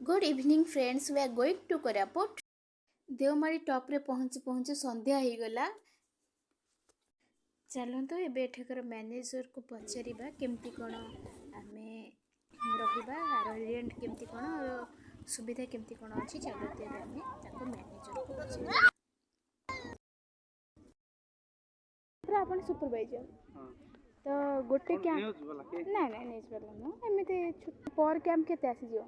Good evening friends, we are going to Koraput. Deomali top रे पहुँची पहुँची संध्या हो गला। चलतु एबे एठकर मैनेजर को पचारिबा केमती कोन आमे रहिबा, रेंट केमती कोन और सुविधा केमती कोन अछि। चलतु एबे आमे ताको मैनेजर को पचारिबा। पूरा अपन सुपरवाइजर तो गोटे क्या ना ना न्यूज वाला न एमिते पर कैम्प केते आसी जो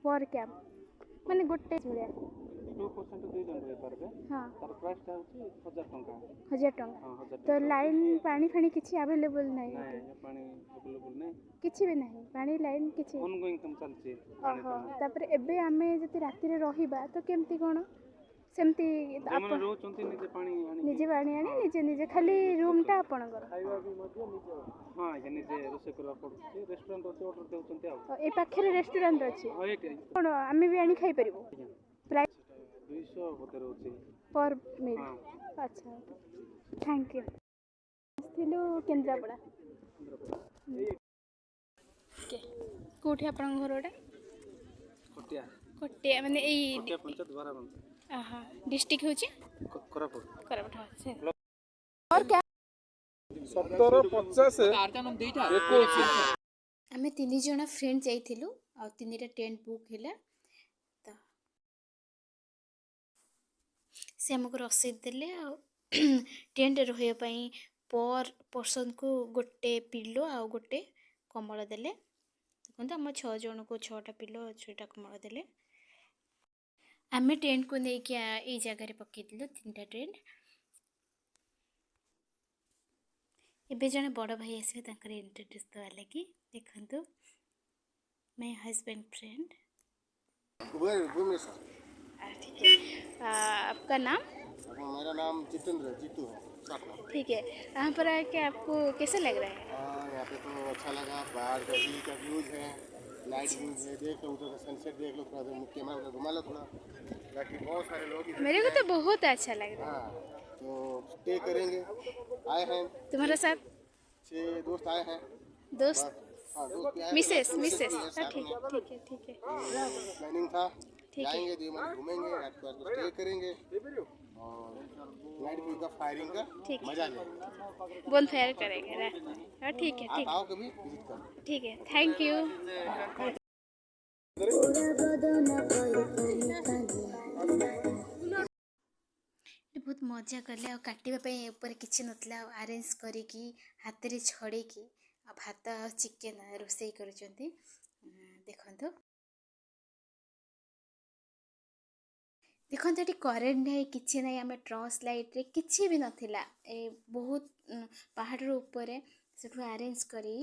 पर कैम्प माने गोटे भलिया 2% दे जन रही परबे। हां तार प्राइस ता होची 1000 टंका। 1000 टंका तो लाइन पानी फानी किछि अवेलेबल नै नहीं पानी अवेलेबल नहीं, किछि भी नहीं पानी लाइन किछि ऑनगोइंग काम चलची पानी तो तापर एबे आमे जति राती रे रहिबा तो केमती कोन सेमती आपण रहउचंती निजे पानी आनी निजे पानी आनी निजे निजे खाली रूम टा आपण कर खाइबा भी मध्य निजे। हां ये निजे रोसे करबा पड़ुची। रेस्टोरेंट अछि ऑर्डर देउचंती आ ए पाखरे रेस्टोरेंट अछि। हां एटे कोन आमे भी आनी खाइ परिबो। प्राइस 200 बते रहउची पर मील। अच्छा थैंक यू। थिलु केंद्रापड़ा के कोठी आपण घरडा कोटिया कोटिया माने एई कोटिया पंचायत द्वारा बंद। आहा डिस्ट्रिक्ट होची कोरापुट कोरापुट। और क्या 17 50 21 आमे तीन जण फ्रेंड जाइथिलु आ तीनटा टेंट बुक हैला तो से हमको रसीद देले आ टेंट रहिया पई पर पर्सन को गोटे पिलो आ गोटे कमल देले। देखो हम 6 जन को 6टा पिलो 6टा कमल देले। आमे टेंट को नहीं क्या ए जगह रे पकेदिलो 3टा टेंट। एबे जने बड़ भाई आसबे तांकर इंट्रोड्यूस दवा लगी। देखंतु मैं हस्बैंड फ्रेंड। ठीक है, आपका नाम? मेरा नाम जितेंद्र जीतू है। ठीक है, यहाँ पर आके आपको कैसा लग रहा है? यहाँ पे तो अच्छा लगा। बाहर का व्यू का व्यूज है, नाइट व्यूज है। देख लो उधर का सनसेट देख लो, थोड़ा कैमरा उधर घुमा लो थोड़ा। बाकी बहुत सारे लोग मेरे को तो बहुत अच्छा लग रहा है। हाँ तो स्टे करेंगे, आए हैं। तुम्हारा साथ 6 दोस्त आए हैं। दोस्त हाँ दोस्त भी आए हैं। मिसेस साथ में ठीक है प्लानिंग था। ठीक है। जाएंगे देवमाली घूमेंगे, रात को स्टे करेंगे और नाइट व्यू का फायरिंग का ठीक है। मजा लेंगे। बोन फायर करेंगे रात में। ठीक है आप आओ कभी विजिट करो। ठीक है, थैंक यू। बहुत मजा कले आ काटापी ऊपर किसी नाला आरेंज करिकी हाथ रे छड़ी की भात आ चिकेन रोसई कर देखो देखते ये करेन्ट नहीं कि ना आम ट्रस लाइट रे किसी भी नाला बहुत पहाड़ ऊपर से आरेंज करी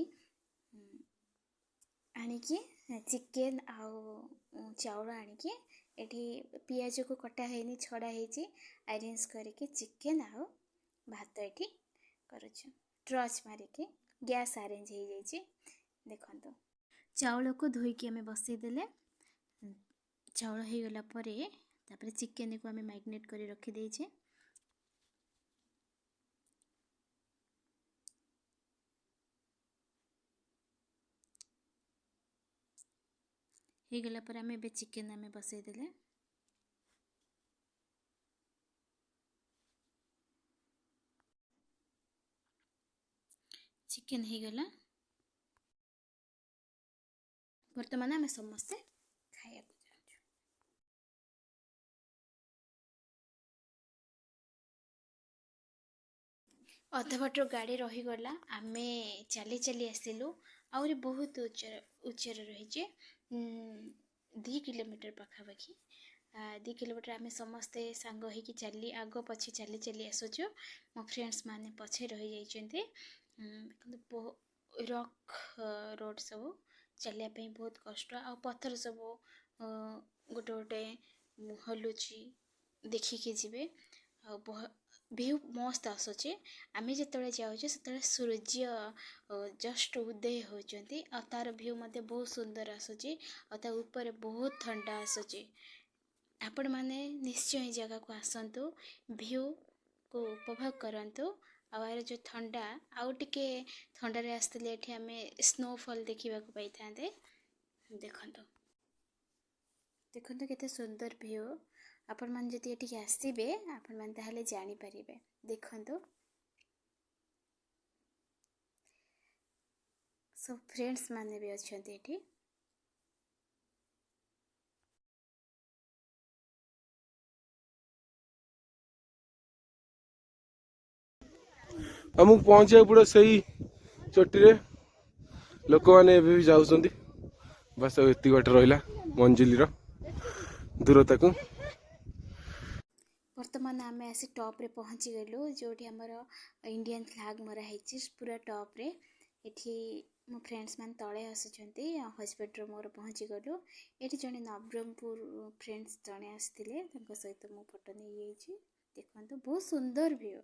आनिकी चिकेन आउ चाउल आनिकी एठी पियाज को कटा हैनी छड़ा हैची अरेंज करके चिकेन आउ भात एठी करूछु ट्रच मारिके गैस अरेंज हो जाइए। देखो चाउल को धोईकी आमे बसई देले चाउल हो गला परे तापर चिकेन को आमे मैरिनेट करी रखी देइछे। हो गला पर आमे बे चिकेन आमे बसई देले चिकेन हो गला। वर्तमान आमे समस्ते खाया अध बाटर गाड़ी रहीगला। आमे चली चली आसिलु आउरी बहुत उच्चर रही 2 किलोमीटर पाखापाखि 2 किलोमीटर आमे समस्ते सांग होइकी चली आग पछे चली चली आसुछु। मो फ्रेंड्स माने पछे रही जाइछन्ते। रॉक रोड सब चलिया पे बहुत कष्ट आ पत्थर सब गोटे गोटे हलुची देखिके जिवे आ व्यू मस्त आसुचे। आमे जतले जाउछे सेतले सूर्य जस्ट उदय होचंती आ तार व्यू मते बहुत सुंदर आसुचे आ ता ऊपर बहुत ठंडा आसुचे। आपण माने निश्चय जगह को आसंतु व्यू को उपभोग करंतु आवार जो ठंडा आउ टिके ठंडा रे आस्तले एठी आमे स्नोफॉल देखिबा को पाइथांते। देखंतु ଦେଖନ୍ତୁ କେତେ ସୁନ୍ଦର ଭ୍ୟୁ। ଆପଣମାନେ ଯଦି ଏଠିକି ଆସିବେ ଆପଣମାନେ ତାହେଲେ ଜାଣିପାରିବେ। ଦେଖନ୍ତୁ ସବୁ ଫ୍ରେଣ୍ଡସ୍ ମାନେ ବି ଅଛନ୍ତି ଏଠି। ଆମକୁ ପହଞ୍ଚିବାକୁ ପଡ଼ିବ ସେଇ ଚୋଟିରେ। ଲୋକମାନେ ଏବେ ବି ଯାଉଛନ୍ତି। ବାସ୍ ଆଉ ଏତିକି ବାଟ ରହିଲା ମଞ୍ଜିଲିର ଦୂରତାକୁ। ବର୍ତ୍ତମାନ ଆମେ ଆସି ଟପ୍ରେ ପହଞ୍ଚିଗଲୁ, ଯେଉଁଠି ଆମର ଇଣ୍ଡିଆନ୍ ଫ୍ଲାଗ୍ ମରା ହେଇଛି ପୁରା ଟପ୍ରେ। ଏଠି ମୋ ଫ୍ରେଣ୍ଡସ୍ ମାନେ ତଳେ ଆସୁଛନ୍ତି, ହଜବେଣ୍ଡର ମୋର ପହଞ୍ଚିଗଲୁ। ଏଠି ଜଣେ ନବରଙ୍ଗପୁର ଫ୍ରେଣ୍ଡସ୍ ଜଣେ ଆସିଥିଲେ, ତାଙ୍କ ସହିତ ମୁଁ ଫଟୋ ନେଇଯାଇଛି। ଦେଖନ୍ତୁ ବହୁତ ସୁନ୍ଦର ଭ୍ୟୁ।